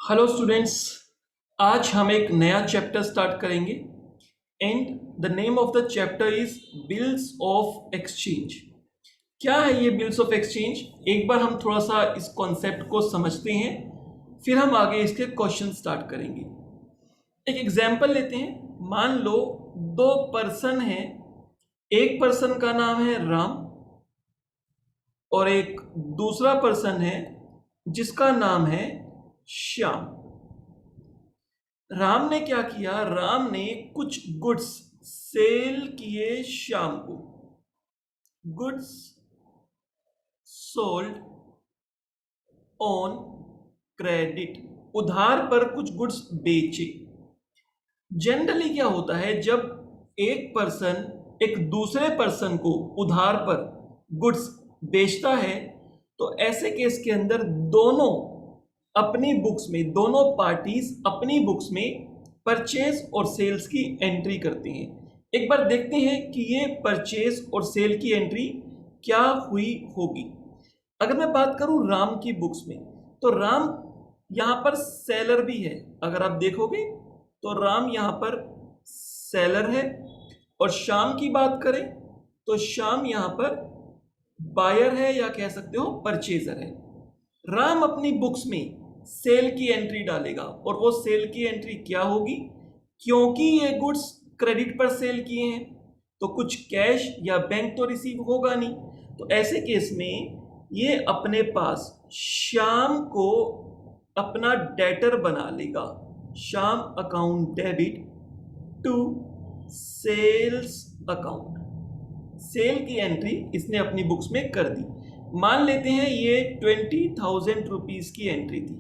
Hello students. आज हम एक नया चैप्टर स्टार्ट करेंगे and the name of the chapter is bills of exchange. क्या है ये बिल्स ऑफ एक्सचेंज? एक बार हम थोड़ा सा इस कॉन्सेप्ट को समझते हैं, फिर हम आगे इसके क्वेश्चन स्टार्ट करेंगे। एक एग्जांपल लेते हैं। मान लो दो पर्सन हैं, एक पर्सन का नाम है राम और एक दूसरा पर्सन है जिसका नाम है श्याम। राम ने क्या किया? राम ने कुछ गुड्स सेल किए श्याम को। गुड्स सोल्ड ऑन क्रेडिट, उधार पर कुछ गुड्स बेचे। जनरली क्या होता है, जब एक पर्सन एक दूसरे पर्सन को उधार पर गुड्स बेचता है तो ऐसे केस के अंदर दोनों अपनी बुक्स में, दोनों पार्टीज अपनी बुक्स में परचेज और सेल्स की एंट्री करती हैं। एक बार देखते हैं कि ये परचेज और सेल की एंट्री क्या हुई होगी। अगर मैं बात करूं राम की बुक्स में, तो राम यहां पर सेलर भी है। अगर आप देखोगे तो राम यहां पर सेलर है, और श्याम की बात करें तो श्याम यहां पर बायर है या कह सकते हो परचेजर है। राम अपनी बुक्स में सेल की एंट्री डालेगा और वो सेल की एंट्री क्या होगी? क्योंकि ये गुड्स क्रेडिट पर सेल किए हैं तो कुछ कैश या बैंक तो रिसीव होगा नहीं, तो ऐसे केस में ये अपने पास श्याम को अपना डेटर बना लेगा। Shyam account debit to sales account. Sale की एंट्री इसने अपनी बुक्स में कर दी। मान लेते हैं ये 20,000 रुपीज की एंट्री थी।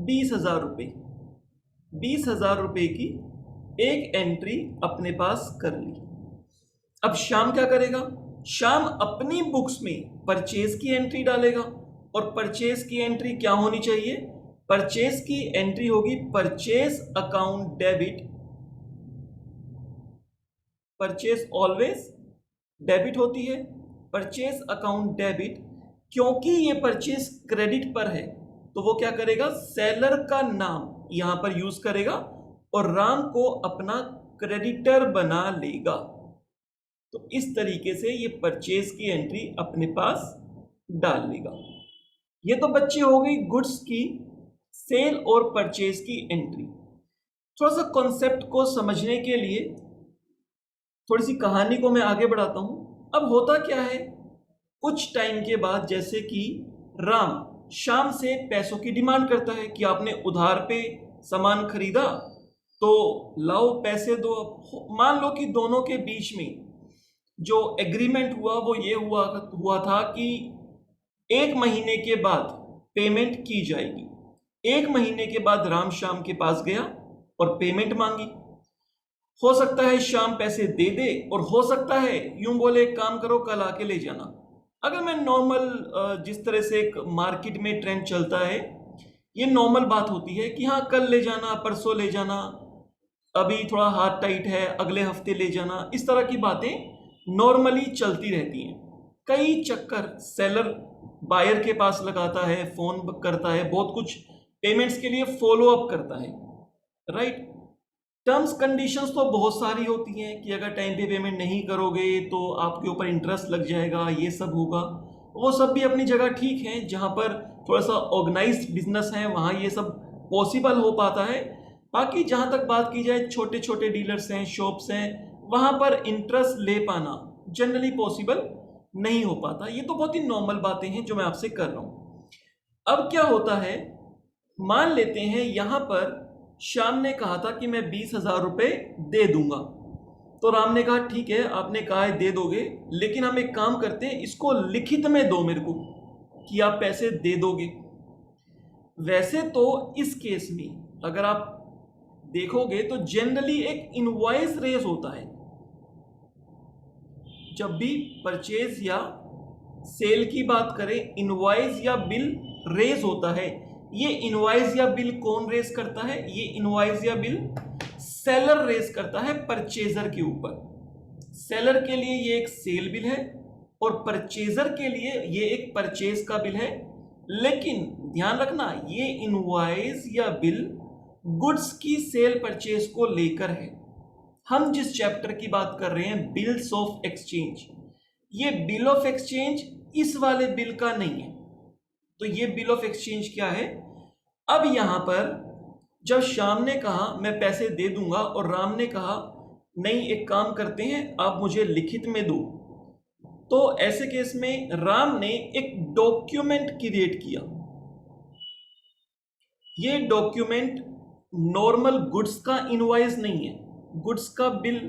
20,000 रुपये, 20,000 रुपये की एक एंट्री अपने पास कर ली। अब श्याम क्या करेगा? श्याम अपनी बुक्स में परचेज की एंट्री डालेगा, और परचेज की एंट्री क्या होनी चाहिए? परचेज की एंट्री होगी purchase account debit. Purchase always debit होती है, परचेज अकाउंट डेबिट। क्योंकि ये परचेज क्रेडिट पर है तो वो क्या करेगा? सेलर का नाम यहां पर यूज करेगा और राम को अपना क्रेडिटर बना लेगा। तो इस तरीके से ये परचेज की एंट्री अपने पास डाल लेगा। ये तो बच्चे हो गई गुड्स की सेल और परचेज की एंट्री। थोड़ा सा कॉन्सेप्ट को समझने के लिए थोड़ी सी कहानी को मैं आगे बढ़ाता हूं। अब होता क्या है, कुछ टाइम के बाद जैसे कि राम श्याम से पैसों की डिमांड करता है कि आपने उधार पे सामान खरीदा तो लाओ पैसे दो। मान लो कि दोनों के बीच में जो एग्रीमेंट हुआ वो ये हुआ था कि 1 महीने के बाद पेमेंट की जाएगी। 1 महीने के बाद राम श्याम के पास गया और पेमेंट मांगी। हो सकता है श्याम पैसे दे दे, और हो सकता है यूं बोले काम करो कल आके ले जाना। अगर मैं नॉर्मल जिस तरह से एक मार्केट में ट्रेंड चलता है, ये नॉर्मल बात होती है कि हाँ कल ले जाना, परसों ले जाना, अभी थोड़ा हाथ टाइट है अगले हफ्ते ले जाना, इस तरह की बातें नॉर्मली चलती रहती हैं। कई चक्कर सेलर बायर के पास लगाता है, फोन करता है, बहुत कुछ पेमेंट्स के लिए फॉलो अप करता है, राइट। टर्म्स कंडीशंस तो बहुत सारी होती हैं कि अगर टाइम पे पेमेंट नहीं करोगे तो आपके ऊपर इंटरेस्ट लग जाएगा, ये सब होगा। वो सब भी अपनी जगह ठीक है, जहां पर थोड़ा सा ऑर्गेनाइज्ड बिजनेस है वहां ये सब पॉसिबल हो पाता है। बाकी जहां तक बात की जाए, छोटे छोटे डीलर्स हैं, शॉप्स हैं, वहां पर इंटरेस्ट ले पाना जनरली पॉसिबल नहीं हो पाता। ये तो बहुत ही नॉर्मल बातें हैं जो मैं आपसे कर रहा हूं। अब क्या होता है, मान लेते हैं यहां पर श्याम ने कहा था कि मैं 20,000 रुपये दे दूंगा, तो राम ने कहा ठीक है, आपने कहा है दे दोगे, लेकिन हम एक काम करते हैं, इसको लिखित में दो मेरे को कि आप पैसे दे दोगे। वैसे तो इस केस में अगर आप देखोगे तो जनरली एक इनवॉइस रेज होता है। जब भी परचेज या सेल की बात करें, इनवॉइस या बिल रेज होता है। ये इनवॉइस या बिल कौन रेज करता है? ये इनवॉइस या बिल सेलर रेज करता है परचेजर के ऊपर। सेलर के लिए ये एक सेल बिल है और परचेजर के लिए ये एक परचेज का बिल है। लेकिन ध्यान रखना ये इनवॉइस या बिल गुड्स की सेल परचेज को लेकर है। हम जिस चैप्टर की बात कर रहे हैं बिल्स ऑफ एक्सचेंज, ये बिल ऑफ एक्सचेंज इस वाले बिल का नहीं है। तो ये बिल ऑफ एक्सचेंज क्या है? अब यहां पर जब श्याम ने कहा मैं पैसे दे दूंगा और राम ने कहा नहीं एक काम करते हैं आप मुझे लिखित में दो, तो ऐसे केस में राम ने एक डॉक्यूमेंट क्रिएट किया। ये डॉक्यूमेंट नॉर्मल गुड्स का इनवॉइस नहीं है, गुड्स का बिल,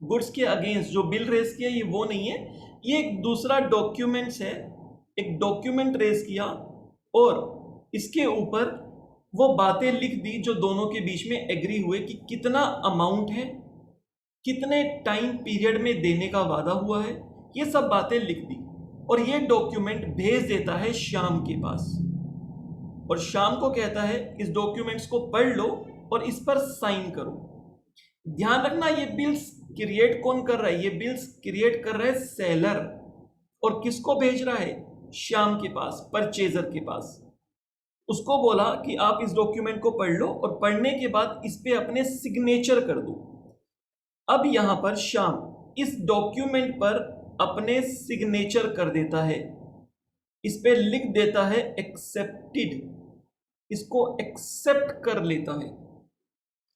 गुड्स के अगेंस्ट जो बिल रेज किया ये वो नहीं है, ये एक दूसरा डॉक्यूमेंट्स है। एक डॉक्यूमेंट रेज किया और इसके ऊपर वो बातें लिख दी जो दोनों के बीच में एग्री हुए कि कितना अमाउंट है, कितने टाइम पीरियड में देने का वादा हुआ है, ये सब बातें लिख दी और ये डॉक्यूमेंट भेज देता है श्याम के पास और श्याम को कहता है इस डॉक्यूमेंट्स को पढ़ लो और इस पर साइन करो। ध्यान रखना ये बिल्स क्रिएट कौन कर रहा है? ये बिल्स क्रिएट कर रहा है सेलर, और किसको भेज रहा है? श्याम के पास, परचेजर के पास। उसको बोला कि आप इस डॉक्यूमेंट को पढ़ लो और पढ़ने के बाद इस पे अपने सिग्नेचर कर दो। अब यहां पर श्याम इस डॉक्यूमेंट पर अपने सिग्नेचर कर देता है, इस पे लिख देता है एक्सेप्टेड, इसको एक्सेप्ट कर लेता है।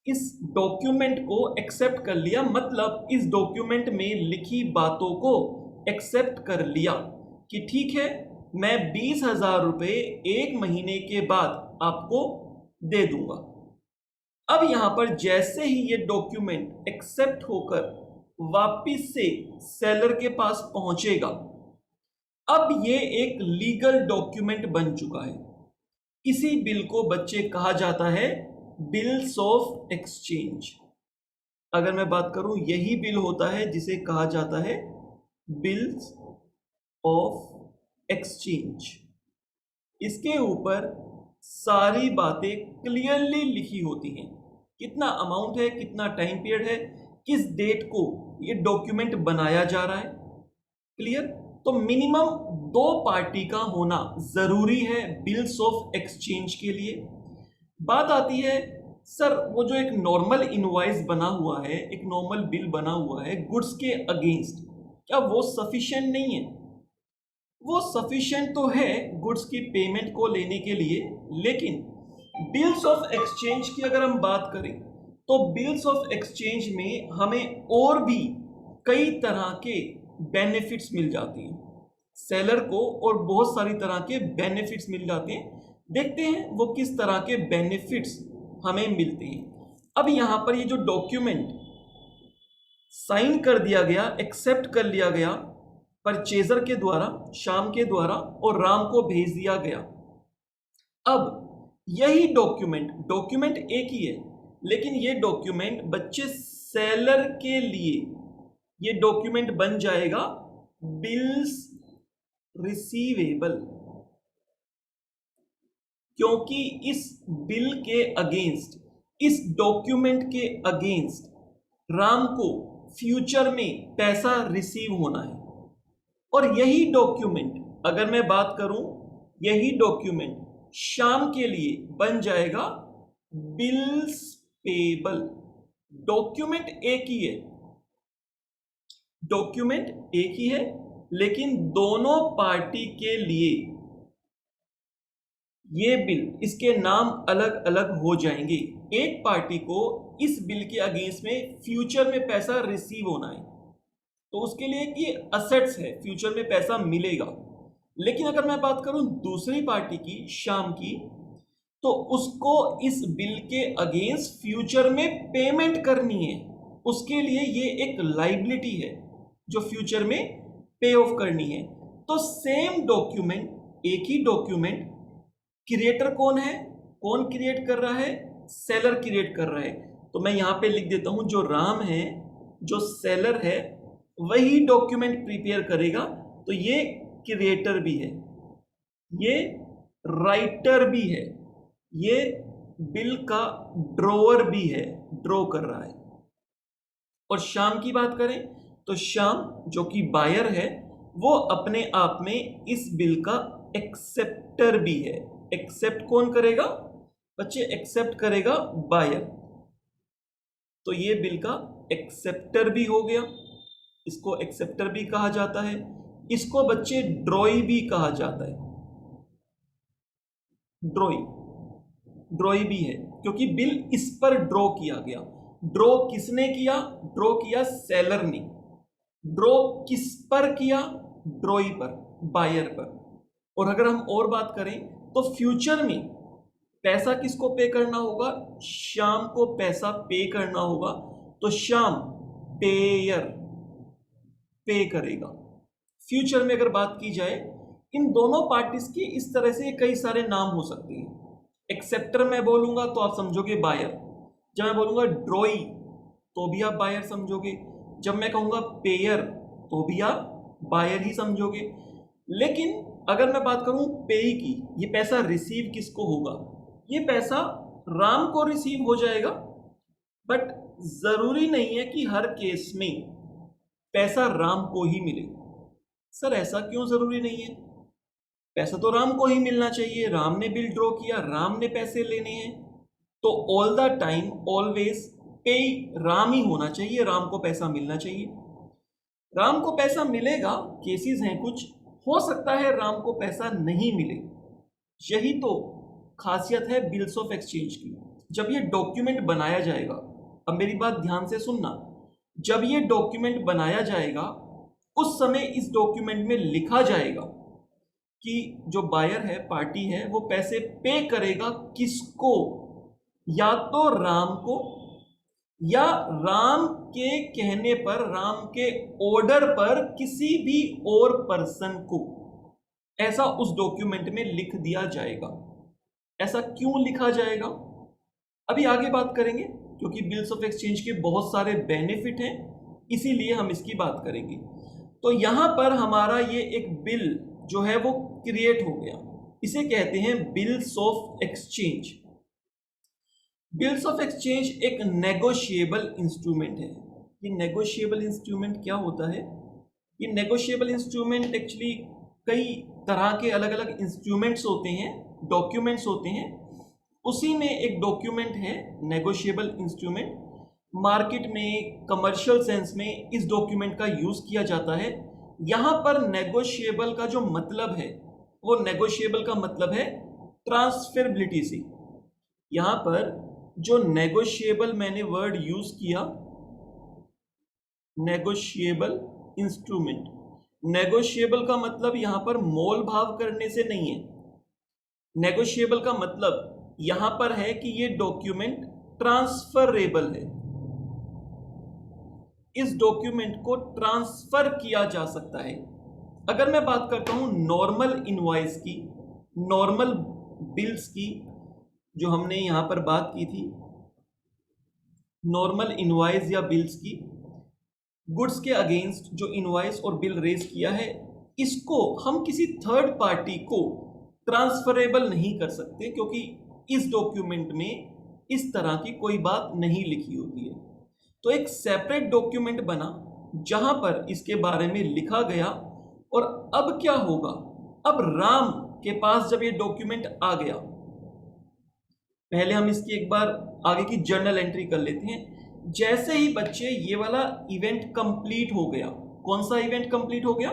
इस डॉक्यूमेंट को एक्सेप्ट कर लिया मतलब इस डॉक्यूमेंट में लिखी बातों को एक्सेप्ट कर लिया कि ठीक है मैं 20,000 रुपये 1 महीने के बाद आपको दे दूंगा। अब यहां पर जैसे ही ये डॉक्यूमेंट एक्सेप्ट होकर वापिस से सेलर के पास पहुंचेगा, अब ये एक लीगल डॉक्यूमेंट बन चुका है। इसी बिल को बच्चे कहा जाता है बिल्स ऑफ एक्सचेंज। अगर मैं बात करूं यही बिल होता है जिसे कहा जाता है बिल्स ऑफ एक्सचेंज। इसके ऊपर सारी बातें क्लियरली लिखी होती हैं, कितना अमाउंट है, कितना टाइम पीरियड है, किस डेट को ये डॉक्यूमेंट बनाया जा रहा है। क्लियर? तो मिनिमम 2 पार्टी का होना जरूरी है बिल्स ऑफ एक्सचेंज के लिए। बात आती है सर वो जो एक नॉर्मल इनवॉइस बना हुआ है, एक नॉर्मल बिल बना हुआ है गुड्स के अगेंस्ट, क्या वो सफिशिएंट नहीं है? वो सफिशिएंट तो है गुड्स की पेमेंट को लेने के लिए, लेकिन बिल्स ऑफ एक्सचेंज की अगर हम बात करें तो बिल्स ऑफ एक्सचेंज में हमें और भी कई तरह के बेनिफिट्स मिल जाते हैं सेलर को, और बहुत सारी तरह के बेनिफिट्स मिल जाते हैं। देखते हैं वो किस तरह के बेनिफिट्स हमें मिलते हैं। अब यहां पर ये जो डॉक्यूमेंट साइन कर दिया गया, एक्सेप्ट कर लिया गया परचेजर के द्वारा, श्याम के द्वारा, और राम को भेज दिया गया। अब यही डॉक्यूमेंट एक ही है, लेकिन ये डॉक्यूमेंट बच्चे सेलर के लिए ये डॉक्यूमेंट बन जाएगा बिल्स रिसीवेबल, क्योंकि इस बिल के अगेंस्ट, इस डॉक्यूमेंट के अगेंस्ट राम को फ्यूचर में पैसा रिसीव होना है। और यही डॉक्यूमेंट अगर मैं बात करूं, यही डॉक्यूमेंट श्याम के लिए बन जाएगा बिल्स पेबल। डॉक्यूमेंट एक ही है, डॉक्यूमेंट एक ही है, लेकिन दोनों पार्टी के लिए ये बिल, इसके नाम अलग अलग हो जाएंगे। एक पार्टी को इस बिल के अगेंस्ट में फ्यूचर में पैसा रिसीव होना है, तो उसके लिए ये असेट्स है, फ्यूचर में पैसा मिलेगा। लेकिन अगर मैं बात करूं दूसरी पार्टी की, श्याम की, तो उसको इस बिल के अगेंस्ट फ्यूचर में पेमेंट करनी है, उसके लिए ये एक लायबिलिटी है जो फ्यूचर में पे ऑफ करनी है। तो सेम डॉक्यूमेंट, एक ही डॉक्यूमेंट, क्रिएटर कौन है, कौन क्रिएट कर रहा है? सेलर क्रिएट कर रहा है। तो मैं यहां पे लिख देता हूं जो राम है, जो सेलर है, वही डॉक्यूमेंट प्रिपेयर करेगा। तो ये क्रिएटर भी है, ये राइटर भी है, ये बिल का ड्रॉवर भी है, ड्रॉ कर रहा है। और श्याम की बात करें तो श्याम जो कि बायर है, वो अपने आप में इस बिल का एक्सेप्टर भी है। एक्सेप्ट कौन करेगा बच्चे? एक्सेप्ट करेगा बायर। तो ये बिल का एक्सेप्टर भी हो गया, इसको एक्सेप्टर भी कहा जाता है। इसको बच्चे ड्रॉई भी कहा जाता है। ड्रॉई भी है क्योंकि बिल इस पर ड्रॉ किया गया। ड्रॉ किसने किया? ड्रॉ किया सेलर ने। ड्रॉ किस पर किया? ड्रॉई पर, बायर पर। और अगर हम और बात करें तो फ्यूचर में पैसा किसको पे करना होगा? श्याम को पैसा पे करना होगा। तो श्याम पेयर पे करेगा। फ्यूचर में अगर बात की जाए इन दोनों पार्टीज के इस तरह से कई सारे नाम हो सकते हैं। एक्सेप्टर मैं बोलूंगा तो आप समझोगे बायर, जब मैं बोलूंगा ड्रॉई तो भी आप बायर समझोगे, जब मैं कहूंगा पेयर तो भी आप बायर ही समझोगे। लेकिन अगर मैं बात करूं पे की, ये पैसा रिसीव किसको होगा? ये पैसा राम को रिसीव हो जाएगा। बट जरूरी नहीं है कि हर केस में पैसा राम को ही मिले। सर ऐसा क्यों जरूरी नहीं है? पैसा तो राम को ही मिलना चाहिए, राम ने बिल ड्रॉ किया, राम ने पैसे लेने हैं। तो ऑल द टाइम ऑलवेज पे राम ही होना चाहिए, राम को पैसा मिलना चाहिए। राम को पैसा मिलेगा, केसेस हैं कुछ, हो सकता है राम को पैसा नहीं मिले। यही तो खासियत है बिल्स ऑफ एक्सचेंज की। जब ये डॉक्यूमेंट बनाया जाएगा, अब मेरी बात ध्यान से सुनना, जब ये डॉक्यूमेंट बनाया जाएगा उस समय इस डॉक्यूमेंट में लिखा जाएगा कि जो बायर है, पार्टी है, वो पैसे पे करेगा किसको? या तो राम को, या राम के कहने पर, राम के ऑर्डर पर किसी भी और पर्सन को। ऐसा उस डॉक्यूमेंट में लिख दिया जाएगा। ऐसा क्यों लिखा जाएगा अभी आगे बात करेंगे, क्योंकि बिल्स ऑफ एक्सचेंज के बहुत सारे बेनिफिट हैं, इसीलिए हम इसकी बात करेंगे। तो यहां पर हमारा ये एक बिल जो है वो क्रिएट हो गया, इसे कहते हैं bills of exchange. Bills of exchange एक नेगोशिएबल इंस्ट्रूमेंट है। ये नेगोशिएबल इंस्ट्रूमेंट क्या होता है? ये नेगोशिएबल इंस्ट्रूमेंट एक्चुअली कई तरह के अलग अलग इंस्ट्रूमेंट्स होते हैं, डॉक्यूमेंट्स होते हैं, उसी में एक डॉक्यूमेंट है नेगोशिएबल इंस्ट्रूमेंट। मार्केट में, कमर्शियल सेंस में इस डॉक्यूमेंट का यूज किया जाता है। यहां पर नेगोशिएबल का जो मतलब है, वो नेगोशिएबल का मतलब है ट्रांसफरेबिलिटी से। यहां पर जो नेगोशिएबल मैंने वर्ड यूज किया, नेगोशिएबल इंस्ट्रूमेंट, नेगोशिएबल का मतलब यहां पर मोल भाव करने से नहीं है। नेगोशिएबल का मतलब यहां पर है कि ये डॉक्यूमेंट ट्रांसफरेबल है, इस डॉक्यूमेंट को ट्रांसफर किया जा सकता है। अगर मैं बात करता हूं नॉर्मल इनवॉइस की, नॉर्मल बिल्स की, जो हमने यहां पर बात की थी, नॉर्मल इनवॉइस या बिल्स की, गुड्स के अगेंस्ट जो इनवॉइस और बिल रेज किया है, इसको हम किसी थर्ड पार्टी को ट्रांसफरेबल नहीं कर सकते, क्योंकि इस डॉक्यूमेंट में इस तरह की कोई बात नहीं लिखी होती है। तो एक सेपरेट डॉक्यूमेंट बना जहां पर इसके बारे में लिखा गया। और अब क्या होगा? अब राम के पास जब ये डॉक्यूमेंट आ गया, पहले हम इसकी एक बार आगे की जर्नल एंट्री कर लेते हैं। जैसे ही बच्चे ये वाला इवेंट कंप्लीट हो गया, कौन सा इवेंट कंप्लीट हो गया?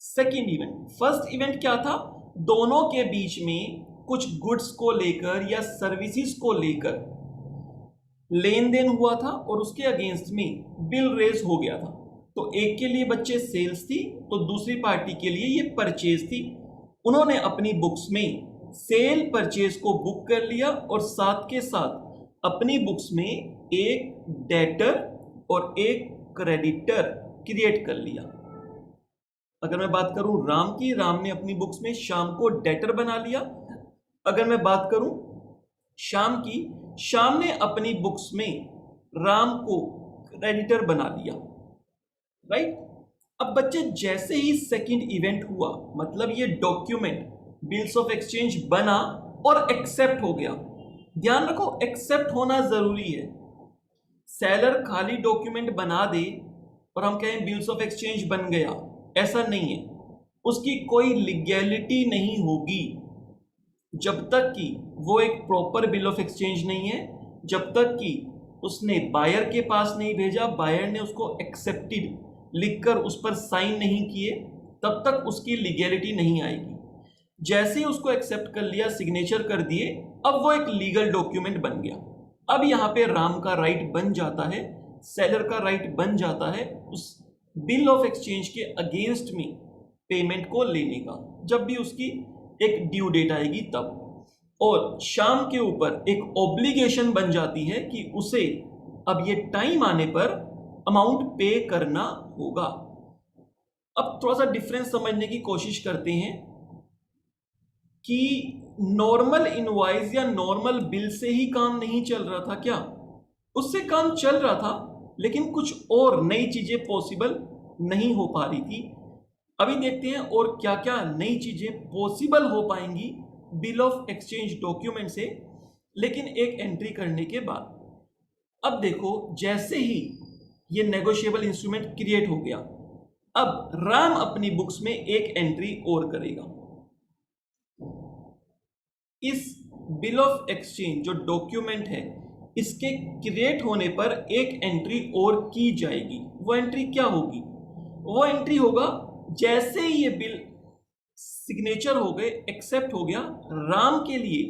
Second event. फर्स्ट इवेंट क्या था? दोनों के बीच में कुछ गुड्स को लेकर या सर्विसेज को लेकर लेन देन हुआ था और उसके अगेंस्ट में बिल रेज हो गया था। तो एक के लिए बच्चे सेल्स थी, तो दूसरी पार्टी के लिए ये परचेज थी। उन्होंने अपनी बुक्स में सेल परचेज को बुक कर लिया और साथ के साथ अपनी बुक्स में एक डेटर और एक क्रेडिटर क्रिएट कर लिया। अगर मैं बात करूं राम की, राम ने अपनी बुक्स में श्याम को डेटर बना लिया। अगर मैं बात करूं श्याम की, श्याम ने अपनी बुक्स में राम को क्रेडिटर बना लिया। राइट? अब बच्चे जैसे ही सेकंड इवेंट हुआ, मतलब ये डॉक्यूमेंट बिल्स ऑफ एक्सचेंज बना और एक्सेप्ट हो गया। ध्यान रखो, एक्सेप्ट होना जरूरी है। सेलर खाली डॉक्यूमेंट बना दे और हम कहें बिल्स ऑफ एक्सचेंज बन गया, ऐसा नहीं है। उसकी कोई लीगैलिटी नहीं होगी जब तक कि वो एक प्रॉपर बिल ऑफ एक्सचेंज नहीं है, जब तक कि उसने बायर के पास नहीं भेजा, बायर ने उसको एक्सेप्टेड लिखकर उस पर साइन नहीं किए, तब तक उसकी लीगैलिटी नहीं आएगी। जैसे ही उसको एक्सेप्ट कर लिया, सिग्नेचर कर दिए, अब वो एक लीगल डॉक्यूमेंट बन गया। अब यहाँ पे राम का राइट बन जाता है, सेलर का राइट बन जाता है उस बिल ऑफ एक्सचेंज के अगेंस्ट में पेमेंट को लेने का, जब भी उसकी एक ड्यू डेट आएगी तब। और श्याम के ऊपर एक ऑब्लिगेशन बन जाती है कि उसे अब ये टाइम आने पर अमाउंट पे करना होगा। अब थोड़ा सा डिफरेंस समझने की कोशिश करते हैं कि नॉर्मल इनवॉइस या नॉर्मल बिल से ही काम नहीं चल रहा था क्या? उससे काम चल रहा था, लेकिन कुछ और नई चीजें पॉसिबल नहीं हो पा रही थी। अभी देखते हैं और क्या क्या नई चीजें पॉसिबल हो पाएंगी बिल ऑफ एक्सचेंज डॉक्यूमेंट से, लेकिन एक एंट्री करने के बाद। अब देखो, जैसे ही ये नेगोशिएबल इंस्ट्रूमेंट क्रिएट हो गया, अब राम अपनी बुक्स में एक एंट्री और करेगा। इस बिल ऑफ एक्सचेंज जो डॉक्यूमेंट है, इसके क्रिएट होने पर एक एंट्री और की जाएगी। वो एंट्री क्या होगी? वो एंट्री होगा, जैसे ही ये बिल सिग्नेचर हो गए, एक्सेप्ट हो गया, राम के लिए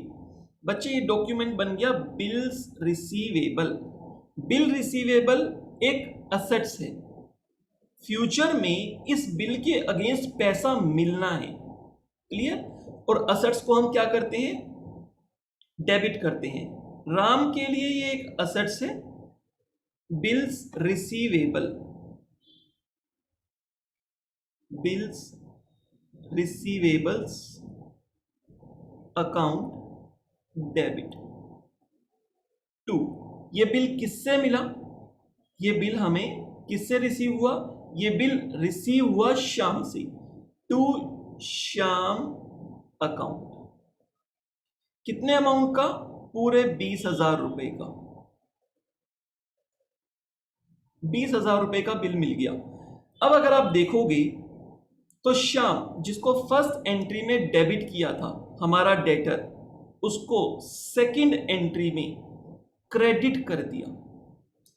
बच्चे ये डॉक्यूमेंट बन गया बिल्स रिसीवेबल। बिल रिसीवेबल एक असेट्स है, फ्यूचर में इस बिल के अगेंस्ट पैसा मिलना है। क्लियर? और असेट्स को हम क्या करते हैं? डेबिट करते हैं। राम के लिए ये एक असेट्स है, bills receivable, bills receivables account debit to. ये बिल किससे मिला? ये बिल हमें किससे रिसीव हुआ? ये बिल रिसीव हुआ श्याम से, टू श्याम अकाउंट। कितने अमाउंट का? पूरे 20,000 रुपए का। 20,000 रुपए का बिल मिल गया। अब अगर आप देखोगे तो श्याम, जिसको फर्स्ट एंट्री में डेबिट किया था हमारा डेटर, उसको सेकंड एंट्री में क्रेडिट कर दिया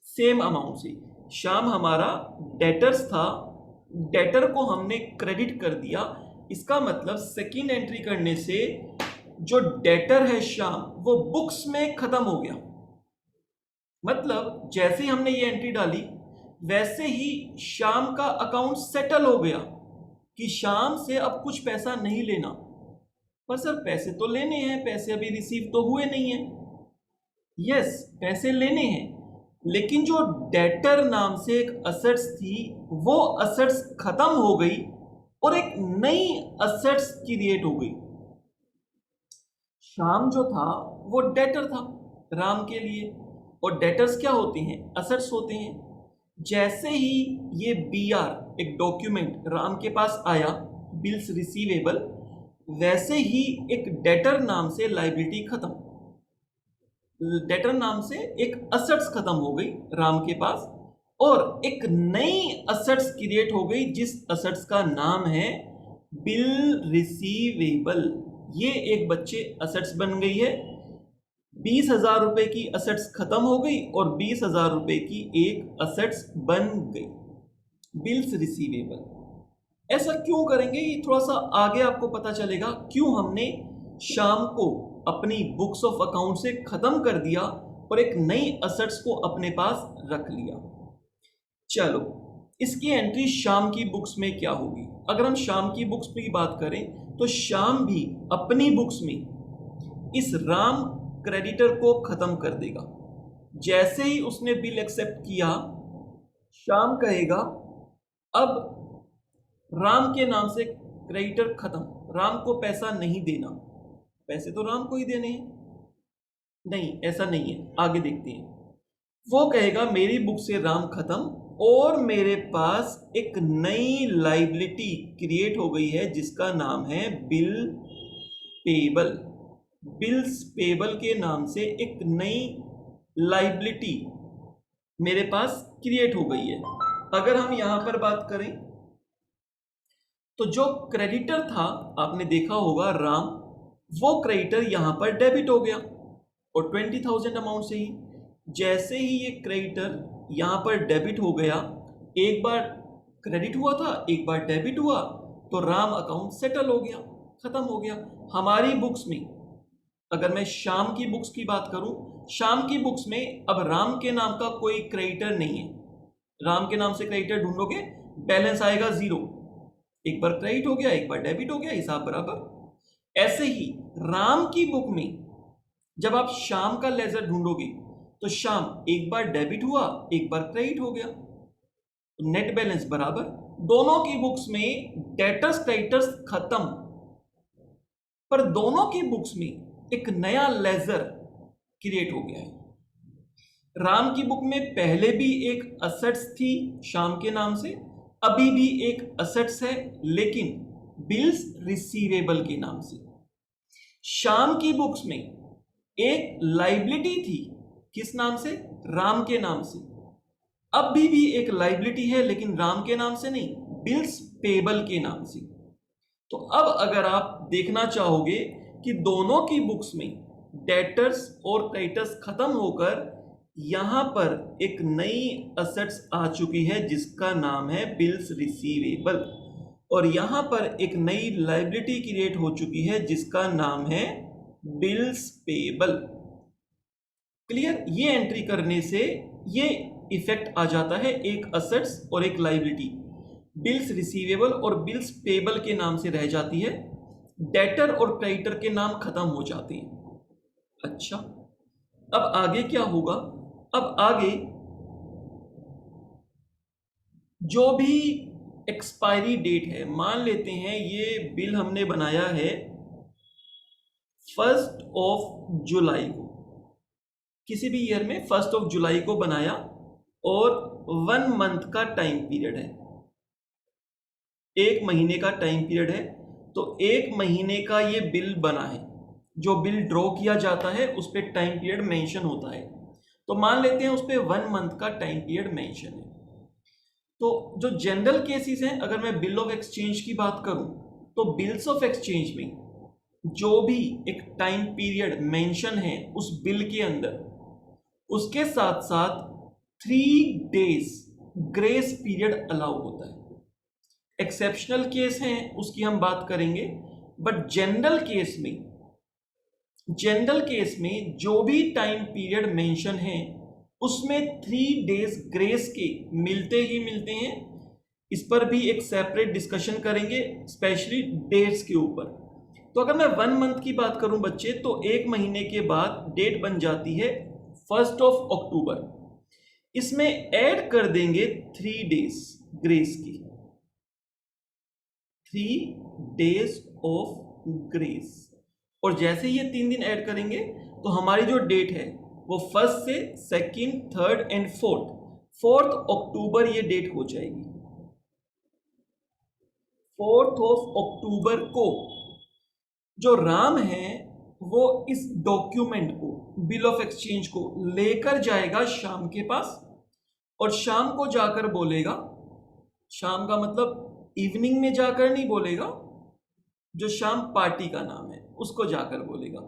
सेम अमाउंट से। श्याम हमारा डेटर्स था, डेटर को हमने क्रेडिट कर दिया। इसका मतलब सेकंड एंट्री करने से जो डेटर है श्याम, वो बुक्स में खत्म हो गया। मतलब जैसे ही हमने ये एंट्री डाली, वैसे ही श्याम का अकाउंट सेटल हो गया कि श्याम से अब कुछ पैसा नहीं लेना। पर सर पैसे तो लेने हैं, पैसे अभी रिसीव तो हुए नहीं हैं। यस, पैसे लेने हैं, लेकिन जो डेटर नाम से एक असेट्स थी, वो असेट्स खत्म हो गई और एक नई असेट्स क्रिएट हो गई। श्याम जो था वो डेटर था राम के लिए, और डेटर्स क्या होते हैं? असेट्स होते हैं। जैसे ही ये बीआर एक डॉक्यूमेंट राम के पास आया, बिल्स रिसीवेबल, वैसे ही एक डेटर नाम से लायबिलिटी खत्म, डेटर नाम से एक असेट्स खत्म हो गई राम के पास, और एक नई असेट्स क्रिएट हो गई, जिस असेट्स का नाम है बिल रिसीवेबल। ये एक बच्चे असेट्स बन गई है। 20,000 रुपए की असेट्स खत्म हो गई और 20,000 रुपए की एक असेट्स बन गई, बिल्स रिसीवेबल। ऐसा क्यों करेंगे, ये थोड़ा सा आगे आपको पता चलेगा क्यों हमने श्याम को अपनी बुक्स ऑफ अकाउंट से खत्म कर दिया और एक नई असेट्स को अपने पास रख लिया। चलो, इसकी एंट्री श्याम की बुक्स में क्या होगी? अगर हम श्याम की बुक्स की बात करें तो श्याम भी अपनी बुक्स में इस राम क्रेडिटर को खत्म कर देगा। जैसे ही उसने बिल एक्सेप्ट किया, श्याम कहेगा अब राम के नाम से क्रेडिटर खत्म, राम को पैसा नहीं देना। पैसे तो राम को ही देने हैं। नहीं, ऐसा नहीं है, आगे देखते हैं। वो कहेगा मेरी बुक से राम खत्म और मेरे पास एक नई लायबिलिटी क्रिएट हो गई है जिसका नाम है बिल पेबल। बिल्स पेबल के नाम से एक नई लायबिलिटी मेरे पास क्रिएट हो गई है। अगर हम यहां पर बात करें तो जो क्रेडिटर था, आपने देखा होगा राम, वो क्रेडिटर यहां पर डेबिट हो गया और 20,000 अमाउंट से ही जैसे ही ये क्रेडिटर यहां पर डेबिट हो गया, एक बार क्रेडिट हुआ था, एक बार डेबिट हुआ, तो राम अकाउंट सेटल हो गया, खत्म हो गया। हमारी बुक्स में अगर मैं श्याम की बुक्स की बात करूं, श्याम की बुक्स में अब राम के नाम का कोई क्रेडिटर नहीं है। राम के नाम से क्रेडिटर ढूंढोगे, बैलेंस आएगा 0, एक बार क्रेडिट हो गया, एक बार डेबिट हो गया, हिसाब बराबर। ऐसे ही राम की बुक में जब आप श्याम का लेजर ढूंढोगे तो श्याम एक बार डेबिट हुआ, एक बार क्रेडिट हो गया, तो नेट बैलेंस बराबर। दोनों की बुक्स में डेटर्स क्रेडिटर्स खत्म, पर दोनों की बुक्स में एक नया लेजर क्रिएट हो गया है। राम की बुक में पहले भी एक असेट्स थी श्याम के नाम से, अभी भी एक असेट्स है, लेकिन बिल्स रिसीवेबल के नाम से। श्याम की बुक्स में एक लाइबिलिटी थी, किस नाम से? राम के नाम से। अभी भी एक लाइबिलिटी है, लेकिन राम के नाम से नहीं, बिल्स पेबल के नाम से। तो अब अगर आप देखना चाहोगे कि दोनों की बुक्स में डेटर्स और क्रेडिटर्स खत्म होकर यहां पर एक नई असेट्स आ चुकी है जिसका नाम है बिल्स रिसीवेबल, और यहां पर एक नई लायबिलिटी क्रिएट हो चुकी है जिसका नाम है बिल्स पेबल। क्लियर? ये एंट्री करने से ये इफेक्ट आ जाता है, एक असेट्स और एक लायबिलिटी बिल्स रिसीवेबल और बिल्स पेबल के नाम से रह जाती है, डेटर और क्रेडिटर के नाम खत्म हो जाते हैं। अच्छा, अब आगे क्या होगा? अब आगे जो भी एक्सपायरी डेट है, मान लेते हैं ये बिल हमने बनाया है 1 जुलाई को, किसी भी ईयर में 1 जुलाई को बनाया और 1 मंथ का टाइम पीरियड है, 1 महीने का टाइम पीरियड है, तो 1 महीने का ये बिल बना है। जो बिल ड्रॉ किया जाता है उस पर टाइम पीरियड मेंशन होता है, तो मान लेते हैं उस पर 1 मंथ का टाइम पीरियड मेंशन है। तो जो जनरल केसेस हैं, अगर मैं बिल ऑफ एक्सचेंज की बात करूं तो बिल्स ऑफ एक्सचेंज में जो भी एक टाइम पीरियड मेंशन है उस बिल के अंदर, उसके साथ साथ 3 डेज ग्रेस पीरियड अलाउ होता है। एक्सेप्शनल केस हैं उसकी हम बात करेंगे, बट जनरल केस में जो भी टाइम पीरियड मेंशन है उसमें 3 डेज ग्रेस के मिलते ही मिलते हैं। इस पर भी एक सेपरेट डिस्कशन करेंगे, स्पेशली डेट्स के ऊपर। तो अगर मैं 1 मंथ की बात करूं बच्चे, तो 1 महीने के बाद डेट बन जाती है 1 अक्टूबर। इसमें ऐड कर देंगे 3 डेज ग्रेस की, 3 डेज ऑफ ग्रेस, और जैसे ये 3 दिन ऐड करेंगे तो हमारी जो डेट है वो 1 से 2, 3 एंड 4 अक्टूबर ये डेट हो जाएगी। 4 अक्टूबर को जो राम है वो इस डॉक्यूमेंट को, बिल ऑफ एक्सचेंज को लेकर जाएगा शाम के पास, और शाम को जाकर बोलेगा, शाम का मतलब इवनिंग में जाकर नहीं बोलेगा, जो शाम पार्टी का नाम है उसको जाकर बोलेगा।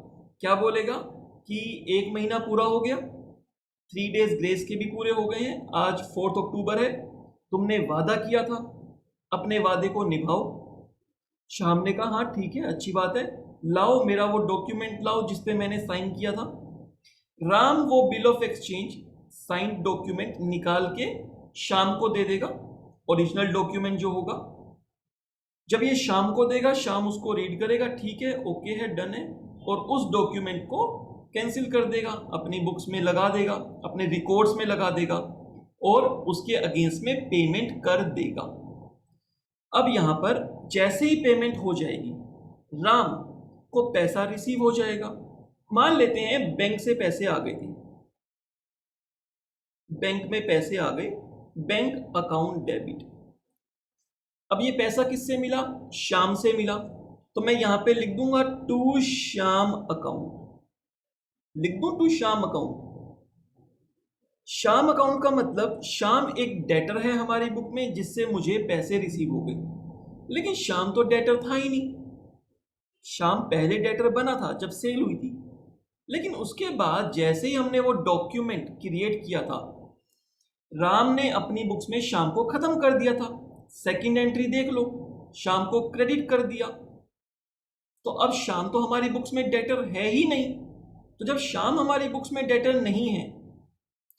क्या बोलेगा कि 1 महीना पूरा हो गया, 3 डेज ग्रेस के भी पूरे हो गए हैं, आज 4 अक्टूबर है, तुमने वादा किया था, अपने वादे को निभाओ। शाम ने कहा हाँ ठीक है, अच्छी बात है, लाओ मेरा वो डॉक्यूमेंट लाओ जिस पे मैंने साइन किया था। राम वो bill of exchange signed document निकाल के शाम को दे देगा, ओरिजिनल डॉक्यूमेंट जो होगा। जब ये शाम को देगा, शाम उसको रीड करेगा, ठीक है, ओके है, डन है, और उस डॉक्यूमेंट को कैंसिल कर देगा, अपनी बुक्स में लगा देगा, अपने रिकॉर्ड्स में लगा देगा, और उसके अगेंस्ट में पेमेंट कर देगा। अब यहां पर जैसे ही पेमेंट हो जाएगी, राम को पैसा रिसीव हो जाएगा। मान लेते हैं बैंक से पैसे आ गए थे, बैंक में पैसे आ गए, बैंक अकाउंट डेबिट। अब ये पैसा किससे मिला? श्याम से मिला, तो मैं यहां पे लिख दूंगा टू श्याम अकाउंट, लिख दूं to Shyam account. Shyam account का मतलब श्याम एक डेटर है हमारी बुक में जिससे मुझे पैसे रिसीव हो गए, लेकिन श्याम तो डेटर था ही नहीं। श्याम पहले डेटर बना था जब सेल हुई थी, लेकिन उसके बाद जैसे ही हमने वो डॉक्यूमेंट क्रिएट किया था, राम ने अपनी बुक्स में श्याम को खत्म कर दिया था। सेकंड एंट्री देख लो, श्याम को क्रेडिट कर दिया। तो अब श्याम तो हमारी बुक्स में डेटर है ही नहीं। तो जब श्याम हमारी बुक्स में डेटर नहीं है,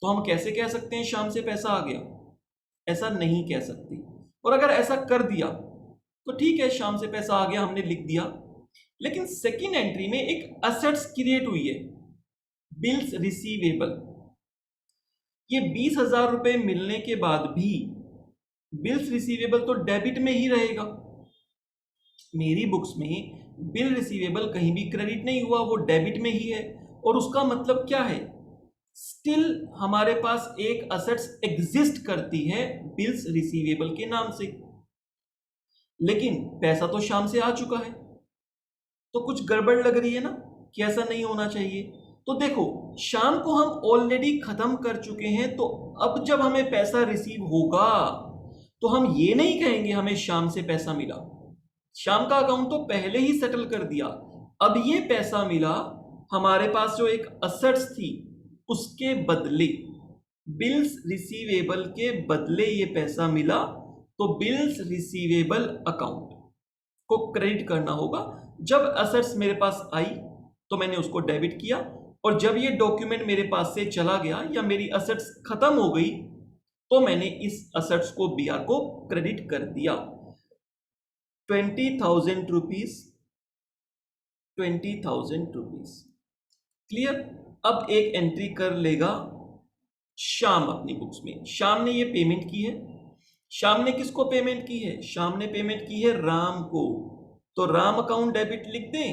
तो हम कैसे कह सकते हैं श्याम से पैसा आ गया? ऐसा नहीं कह सकते। और अगर ऐसा कर दिया तो ठीक है, श्याम से पैसा आ गया, हमने लिख दिया। लेकिन सेकंड एंट्री में एक असेट्स क्रिएट हुई है, बिल्स रिसीवेबल। ये 20,000 रुपए मिलने के बाद भी बिल्स रिसीवेबल तो डेबिट में ही रहेगा। मेरी बुक्स में बिल रिसीवेबल कहीं भी क्रेडिट नहीं हुआ, वो डेबिट में ही है। और उसका मतलब क्या है? स्टिल हमारे पास एक असेट्स एग्जिस्ट करती है बिल्स रिसीवेबल के नाम से, लेकिन पैसा तो श्याम से आ चुका है। तो कुछ गड़बड़ लग रही है ना कि ऐसा नहीं होना चाहिए। तो देखो, श्याम को हम ऑलरेडी खत्म कर चुके हैं, तो अब जब हमें पैसा रिसीव होगा तो हम ये नहीं कहेंगे हमें श्याम से पैसा मिला। श्याम का अकाउंट तो पहले ही सेटल कर दिया। अब ये पैसा मिला, हमारे पास जो एक असेट्स थी उसके बदले, बिल्स रिसीवेबल के बदले ये पैसा मिला। तो बिल्स रिसीवेबल अकाउंट को क्रेडिट करना होगा। जब असेट्स मेरे पास आई तो मैंने उसको डेबिट किया, और जब ये डॉक्यूमेंट मेरे पास से चला गया या मेरी असेट्स खत्म हो गई तो मैंने इस असेट्स को बीआर को क्रेडिट कर दिया। 20,000 रुपीज, 20,000 रुपीज। क्लियर? अब एक एंट्री कर लेगा श्याम अपनी बुक्स में। श्याम ने ये पेमेंट की है। श्याम ने किसको पेमेंट की है? श्याम ने पेमेंट की है राम को। तो राम अकाउंट डेबिट लिख दें?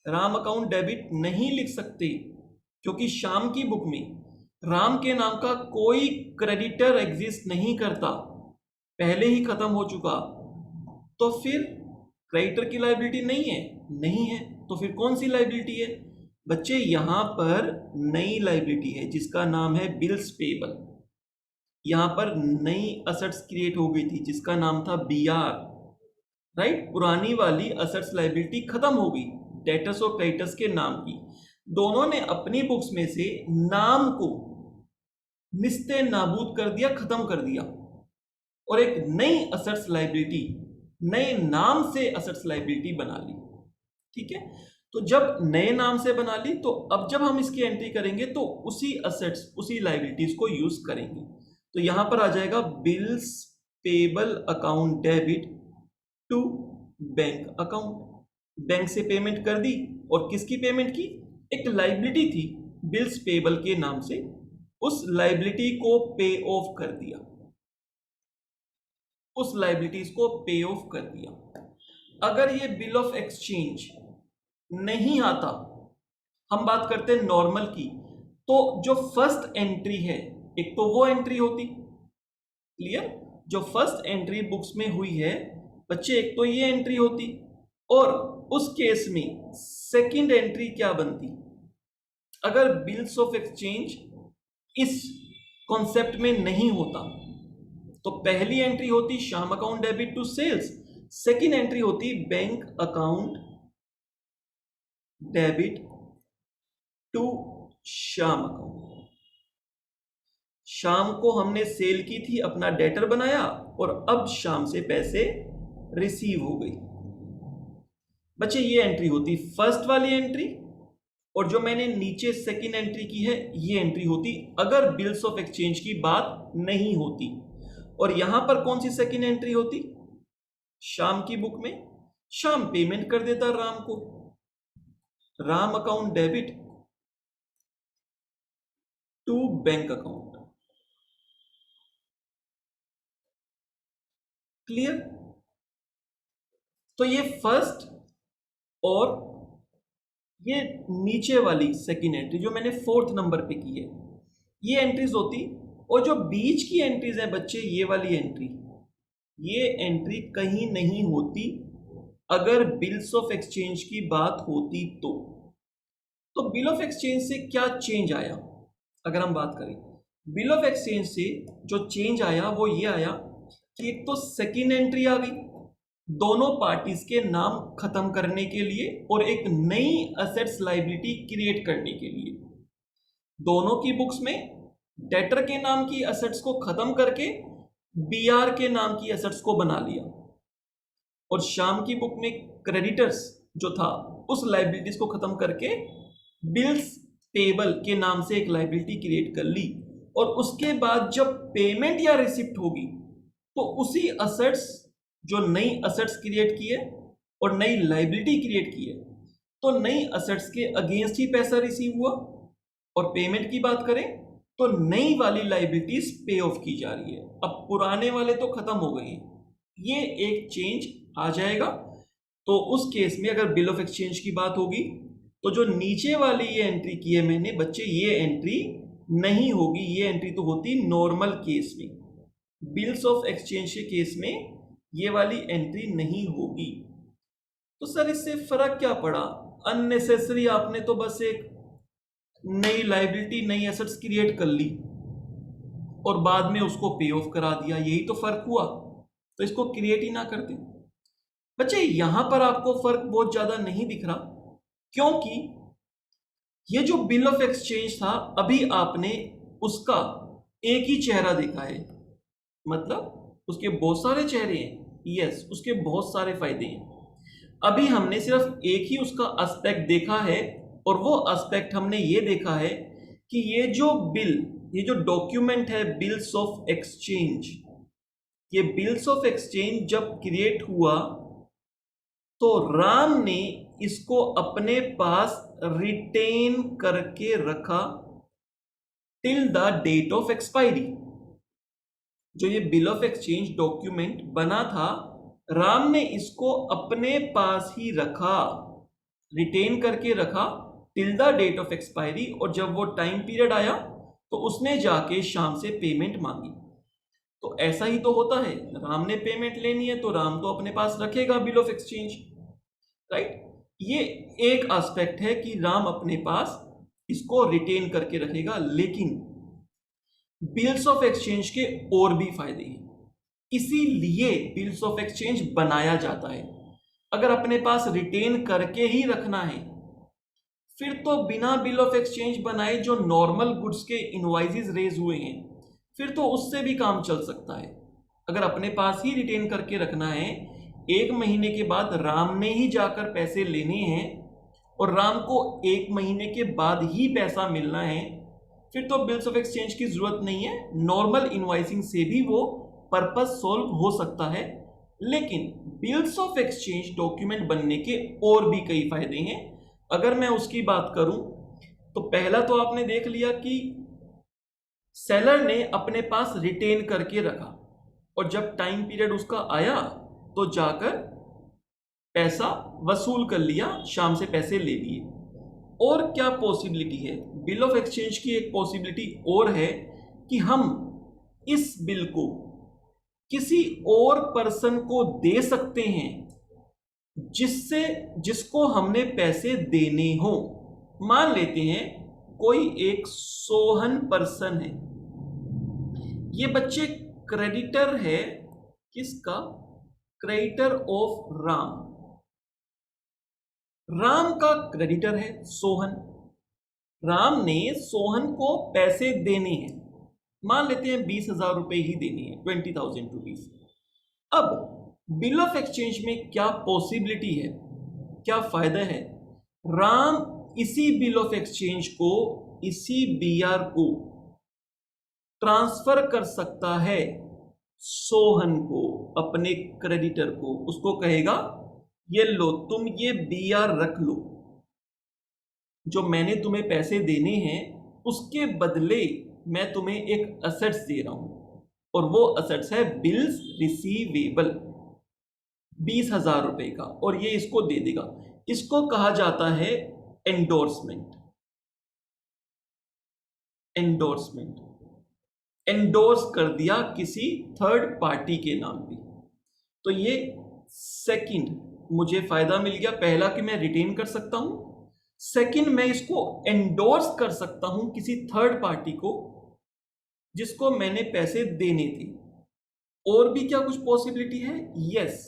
राम अकाउंट डेबिट नहीं लिख सकते, क्योंकि श्याम की बुक में राम के नाम का कोई क्रेडिटर एग्जिस्ट नहीं करता, पहले ही खत्म हो चुका। तो फिर क्रेडिटर की लायबिलिटी नहीं है? नहीं है। तो फिर कौन सी लायबिलिटी है बच्चे? यहां पर नई लायबिलिटी है जिसका नाम है बिल्स पेबल। यहां पर नई असेट्स क्रिएट हो गई थी जिसका नाम था बीआर, राइट? पुरानी वाली असेट्स लायबिलिटी खत्म हो गई, डेटर्स और क्रेडिटर्स के नाम की। दोनों ने अपनी बुक्स में से नाम को निस्ते नाबूद कर दिया, खत्म कर दिया, और एक नई असेट्स लायबिलिटी, नए नाम से असेट्स लायबिलिटी बना ली। ठीक है? तो जब नए नाम से बना ली, तो अब जब हम इसकी एंट्री करेंगे तो उसी असेट्स, उसी लायबिलिटीज को यूज करेंगे। तो यहां पर आ जाएगा bills payable account debit to bank account. Bank से पेमेंट कर दी, और किसकी पेमेंट की? एक लायबिलिटी थी बिल्स पेबल के नाम से, उस लायबिलिटी को पे ऑफ कर दिया, उस लायबिलिटीज को पे ऑफ कर दिया। अगर ये बिल ऑफ एक्सचेंज नहीं आता, हम बात करते हैं नॉर्मल की, तो जो फर्स्ट एंट्री है, एक तो वो एंट्री होती। क्लियर? जो फर्स्ट एंट्री बुक्स में हुई है बच्चे, एक तो ये एंट्री होती, और उस केस में सेकंड एंट्री क्या बनती? अगर बिल्स ऑफ एक्सचेंज इस कॉन्सेप्ट में नहीं होता तो पहली एंट्री होती Shyam account debit to sales, second entry होती bank account debit to Shyam account. Shyam को हमने सेल की थी, अपना डेटर बनाया, और अब श्याम से पैसे रिसीव हो गई। बच्चे ये एंट्री होती फर्स्ट वाली एंट्री, और जो मैंने नीचे सेकंड एंट्री की है ये एंट्री होती अगर बिल्स ऑफ एक्सचेंज की बात नहीं होती। और यहां पर कौन सी सेकंड एंट्री होती? श्याम की बुक में श्याम पेमेंट कर देता राम को, Ram account debit to bank account. Clear? तो ये फर्स्ट और ये नीचे वाली सेकंड एंट्री जो मैंने फोर्थ नंबर पे की है, ये एंट्रीज होती। और जो बीच की एंट्रीज है बच्चे, ये वाली एंट्री, ये एंट्री कहीं नहीं होती अगर बिल्स ऑफ एक्सचेंज की बात होती तो बिल ऑफ एक्सचेंज से क्या चेंज आया? अगर हम बात करें बिल ऑफ एक्सचेंज से जो चेंज आया वो ये आया कि एक तो सेकंड एंट्री आ गई, दोनों पार्टीज के नाम खत्म करने के लिए और एक नई असेट्स लायबिलिटी क्रिएट करने के लिए। दोनों की बुक्स में डेटर के नाम की असेट्स को खत्म करके बीआर के नाम की असेट्स को बना लिया, और श्याम की बुक में क्रेडिटर्स जो था उस लायबिलिटीज को खत्म करके बिल्स पेबल के नाम से एक लायबिलिटी क्रिएट कर ली। और उसके बाद जब पेमेंट या रिसिप्ट होगी तो उसी असेट्स, जो नई असेट्स क्रिएट किए और नई लायबिलिटी क्रिएट की है, तो नई असेट्स के अगेंस्ट ही पैसा रिसीव हुआ। और पेमेंट की बात करें तो नई वाली लायबिलिटीज पे ऑफ की जा रही है, अब पुराने वाले तो खत्म हो गए हैं। ये एक चेंज आ जाएगा। तो उस केस में अगर बिल ऑफ एक्सचेंज की बात होगी तो जो नीचे वाली ये एंट्री की है मैंने बच्चे, ये एंट्री नहीं होगी। ये एंट्री तो होती नॉर्मल केस में, बिल्स ऑफ एक्सचेंज के केस में ये वाली एंट्री नहीं होगी। तो सर इससे फर्क क्या पड़ा? अननेसेसरी आपने तो बस एक नई लायबिलिटी, नई एसेट्स क्रिएट कर ली और बाद में उसको पे ऑफ करा दिया, यही तो फर्क हुआ। तो इसको क्रिएट ही ना करते। बच्चे यहां पर आपको फर्क बहुत ज्यादा नहीं दिख रहा, क्योंकि ये जो बिल ऑफ एक्सचेंज था अभी आपने उसका एक ही चेहरा देखा है, मतलब उसके बहुत सारे चेहरे हैं। यस, उसके बहुत सारे फायदे हैं। अभी हमने सिर्फ एक ही उसका एस्पेक्ट देखा है, और वो एस्पेक्ट हमने ये देखा है कि ये जो बिल, ये जो डॉक्यूमेंट है बिल्स ऑफ एक्सचेंज, ये बिल्स ऑफ एक्सचेंज जब क्रिएट हुआ तो राम ने इसको अपने पास रिटेन करके रखा till the date of expiry. जो ये बिल ऑफ एक्सचेंज डॉक्यूमेंट बना था, राम ने इसको अपने पास ही रखा, रिटेन करके रखा till the date of expiry. और जब वो टाइम पीरियड आया तो उसने जाके श्याम से पेमेंट मांगी। तो ऐसा ही तो होता है, राम ने पेमेंट लेनी है तो राम तो अपने पास रखेगा बिल ऑफ एक्सचेंज, राइट। ये एक एस्पेक्ट है कि राम अपने पास इसको रिटेन करके रखेगा। लेकिन बिल्स ऑफ एक्सचेंज के और भी फायदे हैं, इसीलिए बिल्स ऑफ एक्सचेंज बनाया जाता है। अगर अपने पास रिटेन करके ही रखना है, फिर तो बिना बिल ऑफ एक्सचेंज बनाए जो नॉर्मल गुड्स के इनवॉइसेस रेज हुए हैं, फिर तो उससे भी काम चल सकता है। अगर अपने पास ही रिटेन करके रखना है, 1 महीने के बाद राम ने ही जाकर पैसे लेने हैं और राम को 1 महीने के बाद ही पैसा मिलना है, फिर तो बिल्स ऑफ एक्सचेंज की जरूरत नहीं है। नॉर्मल इनवॉइसिंग से भी वो पर्पस सोल्व हो सकता है। लेकिन बिल्स ऑफ एक्सचेंज डॉक्यूमेंट बनने के और भी कई फायदे हैं। अगर मैं उसकी बात करूं तो पहला तो आपने देख लिया कि सेलर ने अपने पास रिटेन करके रखा, और जब टाइम पीरियड उसका आया तो जाकर पैसा वसूल कर लिया, शाम से पैसे ले लिए। और क्या पॉसिबिलिटी है? बिल ऑफ एक्सचेंज की एक पॉसिबिलिटी और है कि हम इस बिल को किसी और पर्सन को दे सकते हैं जिसको हमने पैसे देने हो। मान लेते हैं कोई एक सोहन पर्सन है, ये बच्चे क्रेडिटर है, किसका? Creditor of Ram. राम का क्रेडिटर है सोहन। राम ने सोहन को पैसे देने हैं, मान लेते हैं 20,000 रुपए ही देने हैं, 20,000 रुपीज। अब बिल ऑफ एक्सचेंज में क्या पॉसिबिलिटी है, क्या फायदा है? राम इसी बिल ऑफ एक्सचेंज को, इसी बीआर को ट्रांसफर कर सकता है सोहन को, अपने क्रेडिटर को। उसको कहेगा ये लो, तुम ये बीआर रख लो, जो मैंने तुम्हें पैसे देने हैं उसके बदले मैं तुम्हें एक असेट्स दे रहा हूं, और वो असेट्स है बिल्स रिसीवेबल 20,000 रुपए का, और ये इसको दे देगा। इसको कहा जाता है एंडोर्समेंट। एंडोर्समेंट, एंडोर्स कर दिया किसी थर्ड पार्टी के नाम पे। तो ये सेकंड मुझे फायदा मिल गया। पहला कि मैं रिटेन कर सकता हूं, सेकंड मैं इसको एंडोर्स कर सकता हूं किसी थर्ड पार्टी को जिसको मैंने पैसे देने थे। और भी क्या कुछ पॉसिबिलिटी है? यस,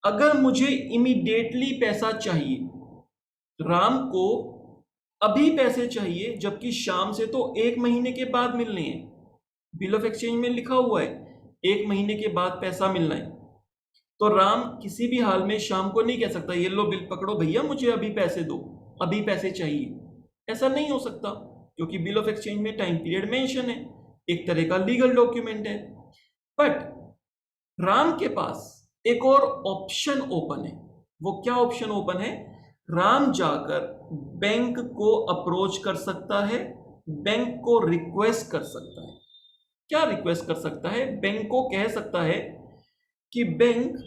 अगर मुझे इमीडिएटली पैसा चाहिए, राम को अभी पैसे चाहिए, जबकि श्याम से तो 1 महीने के बाद मिलने हैं, बिल ऑफ एक्सचेंज में लिखा हुआ है 1 महीने के बाद पैसा मिलना है, तो राम किसी भी हाल में श्याम को नहीं कह सकता ये लो बिल पकड़ो भैया मुझे अभी पैसे दो, अभी पैसे चाहिए। ऐसा नहीं हो सकता, क्योंकि बिल ऑफ एक्सचेंज में टाइम पीरियड मेंशन है, एक तरह का लीगल डॉक्यूमेंट है। बट राम के पास एक और ऑप्शन ओपन है। वो क्या ऑप्शन ओपन है? राम जाकर बैंक को अप्रोच कर सकता है, बैंक को रिक्वेस्ट कर सकता है। क्या रिक्वेस्ट कर सकता है? बैंक को कह सकता है कि बैंक,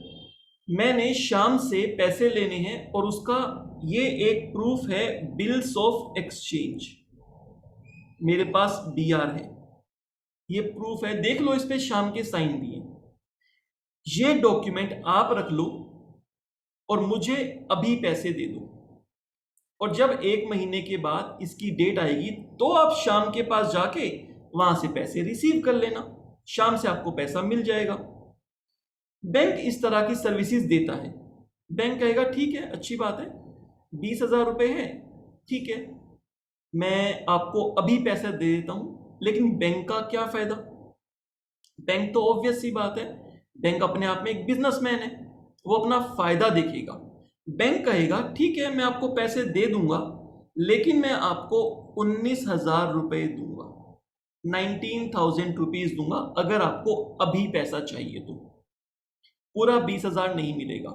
मैंने श्याम से पैसे लेने हैं और उसका ये एक प्रूफ है, बिल्स ऑफ एक्सचेंज, मेरे पास BR है, ये प्रूफ है, देख लो इस पे श्याम के साइन दिए, ये डॉक्यूमेंट आप रख लो और मुझे अभी पैसे दे दो। और जब 1 महीने के बाद इसकी डेट आएगी तो आप श्याम के पास जाके वहां से पैसे रिसीव कर लेना, शाम से आपको पैसा मिल जाएगा। बैंक इस तरह की सर्विसेज देता है। बैंक कहेगा ठीक है, अच्छी बात है, 20,000 रुपए है, ठीक है, मैं आपको अभी पैसा दे देता हूं। लेकिन बैंक का क्या फायदा? बैंक तो ऑब्वियस सी बात है, बैंक अपने आप में एक बिजनेसमैन है, वो अपना फायदा देखेगा। बैंक कहेगा ठीक है, मैं आपको पैसे दे दूंगा, लेकिन मैं आपको 19,000 रुपए दूंगा, 19,000 रुपीज दूंगा, अगर आपको अभी पैसा चाहिए तो। पूरा 20,000 नहीं मिलेगा।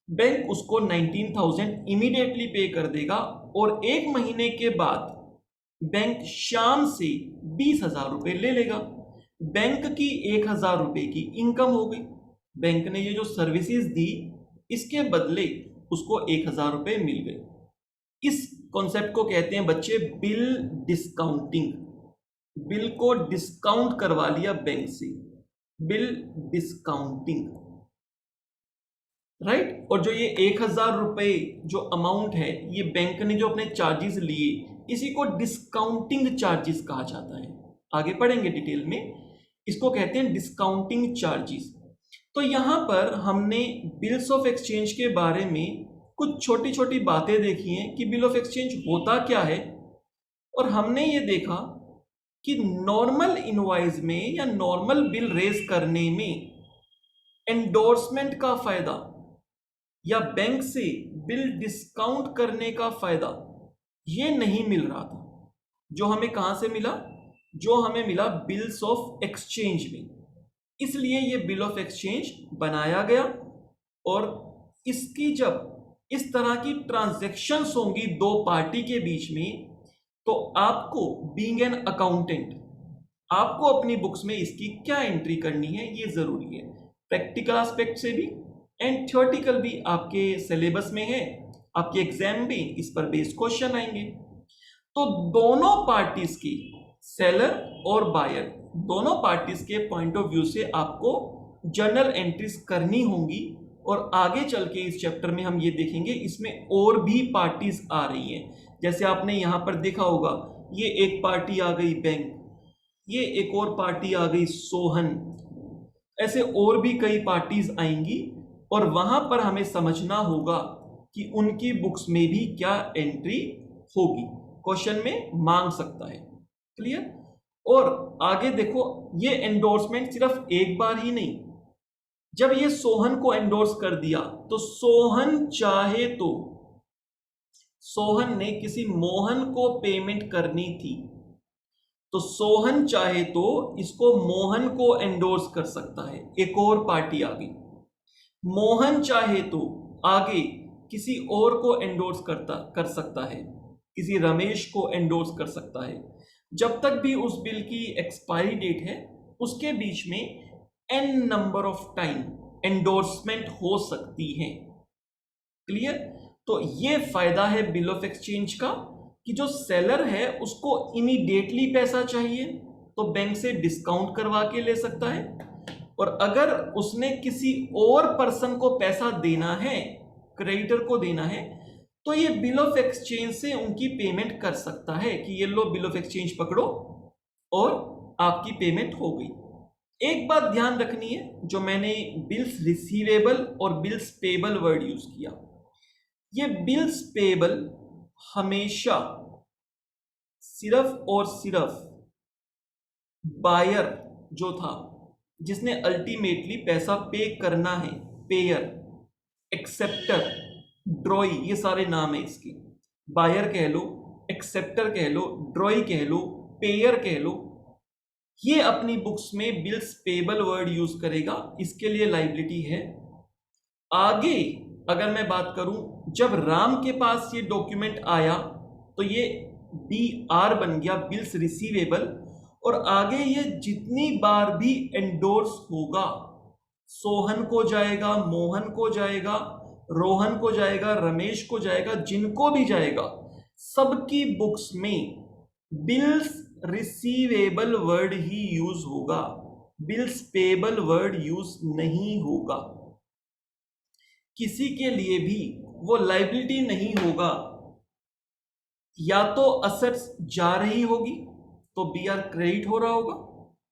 बैंक उसको 19,000 इमीडिएटली पे कर देगा और 1 महीने के बाद बैंक श्याम से 20,000 रुपए ले लेगा। बैंक की 1,000 रुपए की इनकम हो गई। बैंक ने ये जो सर्विसेज दी, इसके बदले उसको 1,000 रुपए मिल गए। इस कॉन्सेप्ट को कहते हैं बच्चे बिल डिस्काउंटिंग। बिल को डिस्काउंट करवा लिया बैंक से, बिल डिस्काउंटिंग, राइट। और जो ये 1,000 रुपए जो अमाउंट है, ये बैंक ने जो अपने चार्जेस लिए, इसी को डिस्काउंटिंग चार्जेस कहा जाता है। आगे पढ़ेंगे डिटेल में, इसको कहते हैं डिस्काउंटिंग चार्जेस। तो यहां पर हमने बिल्स ऑफ एक्सचेंज के बारे में कुछ छोटी छोटी बातें देखी हैं कि बिल ऑफ एक्सचेंज होता क्या है, और हमने ये देखा कि नॉर्मल इनवॉइस में या नॉर्मल बिल रेज करने में एंडोर्समेंट का फायदा या बैंक से बिल डिस्काउंट करने का फायदा ये नहीं मिल रहा था, जो हमें कहां से मिला? जो हमें मिला बिल्स ऑफ एक्सचेंज में। इसलिए ये बिल ऑफ एक्सचेंज बनाया गया, और इसकी जब इस तरह की ट्रांजैक्शंस होंगी दो पार्टी के बीच में, तो आपको बीइंग एन अकाउंटेंट, आपको अपनी बुक्स में इसकी क्या एंट्री करनी है ये जरूरी है। प्रैक्टिकल एस्पेक्ट से भी एंड थ्योरेटिकल भी आपके सिलेबस में है, आपके एग्जाम में इस पर बेस्ड क्वेश्चन आएंगे। तो दोनों पार्टीज की, सेलर और बायर, दोनों पार्टीज के पॉइंट ऑफ व्यू से आपको जर्नल एंट्रीज करनी होंगी। और आगे चल के इस चैप्टर में हम ये देखेंगे इसमें और भी पार्टीज आ रही हैं। जैसे आपने यहां पर देखा होगा, ये एक पार्टी आ गई बैंक, ये एक और पार्टी आ गई सोहन, ऐसे और भी कई पार्टीज आएंगी, और वहां पर हमें समझना होगा कि उनकी बुक्स में भी क्या एंट्री होगी, क्वेश्चन में मांग सकता है। क्लियर? और आगे देखो, ये एंडोर्समेंट सिर्फ एक बार ही नहीं, जब ये सोहन को एंडोर्स कर दिया तो सोहन चाहे तो, सोहन ने किसी मोहन को पेमेंट करनी थी, तो सोहन चाहे तो इसको मोहन को एंडोर्स कर सकता है, एक और पार्टी आ गई। मोहन चाहे तो आगे किसी और को एंडोर्स कर सकता है, किसी रमेश को एंडोर्स कर सकता है। जब तक भी उस बिल की एक्सपायरी डेट है, उसके बीच में n number of time endorsement हो सकती है। क्लियर? तो ये फायदा है बिल ऑफ एक्सचेंज का कि जो सेलर है उसको इमीडिएटली पैसा चाहिए तो बैंक से डिस्काउंट करवा के ले सकता है, और अगर उसने किसी और पर्सन को पैसा देना है, क्रेडिटर को देना है, तो ये बिल ऑफ एक्सचेंज से उनकी पेमेंट कर सकता है कि ये लो बिल ऑफ एक्सचेंज पकड़ो और आपकी पेमेंट हो गई। एक बात ध्यान रखनी है, जो मैंने बिल्स रिसीवेबल और बिल्स पेबल वर्ड यूज किया, ये बिल्स पेबल हमेशा सिर्फ और सिर्फ बायर जो था, जिसने अल्टीमेटली पैसा पे करना है, पेयर, एक्सेप्टर, ड्रॉई, ये सारे नाम है इसके। बायर कह लो, एक्सेप्टर कह लो, ड्रॉई कह लो, पेयर कह लो, ये अपनी बुक्स में बिल्स पेबल वर्ड यूज करेगा, इसके लिए लाइबिलिटी है। आगे अगर मैं बात करूं, जब राम के पास ये डॉक्यूमेंट आया तो ये BR बन गया, बिल्स रिसीवेबल, और आगे ये जितनी बार भी एंडोर्स होगा, सोहन को जाएगा, मोहन को जाएगा, रोहन को जाएगा, रमेश को जाएगा, जिनको भी जाएगा, सबकी बुक्स में बिल्स रिसीवेबल वर्ड ही यूज होगा, बिल्स पेबल वर्ड यूज नहीं होगा। किसी के लिए भी वो लाइबिलिटी नहीं होगा। या तो असेट्स जा रही होगी तो BR क्रेडिट हो रहा होगा,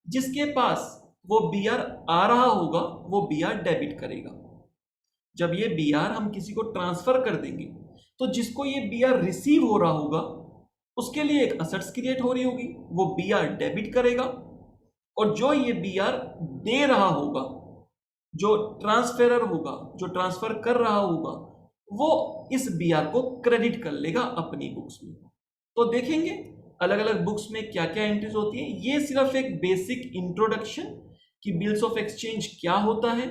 जिसके पास वो BR आ रहा होगा वो BR डेबिट करेगा। जब ये BR हम किसी को ट्रांसफर कर देंगे तो जिसको ये BR रिसीव हो रहा होगा उसके लिए एक असेट्स क्रिएट हो रही होगी, वो BR डेबिट करेगा, और जो ये BR दे रहा होगा, जो ट्रांसफेरर होगा, जो ट्रांसफर कर रहा होगा, वो इस BR को क्रेडिट कर लेगा अपनी बुक्स में। तो देखेंगे अलग अलग बुक्स में क्या क्या एंट्रीज होती हैं। ये सिर्फ एक बेसिक इंट्रोडक्शन कि बिल्स ऑफ एक्सचेंज क्या होता है,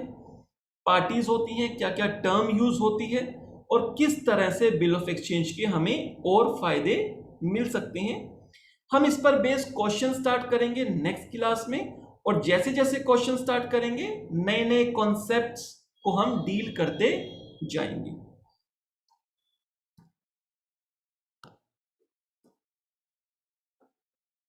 पार्टीज होती हैं, क्या क्या टर्म यूज होती है, और किस तरह से बिल ऑफ एक्सचेंज के हमें और फायदे मिल सकते हैं। हम इस पर बेस्ड क्वेश्चन स्टार्ट करेंगे नेक्स्ट क्लास में, और जैसे जैसे क्वेश्चन स्टार्ट करेंगे नए नए कॉन्सेप्ट्स को हम डील करते जाएंगे।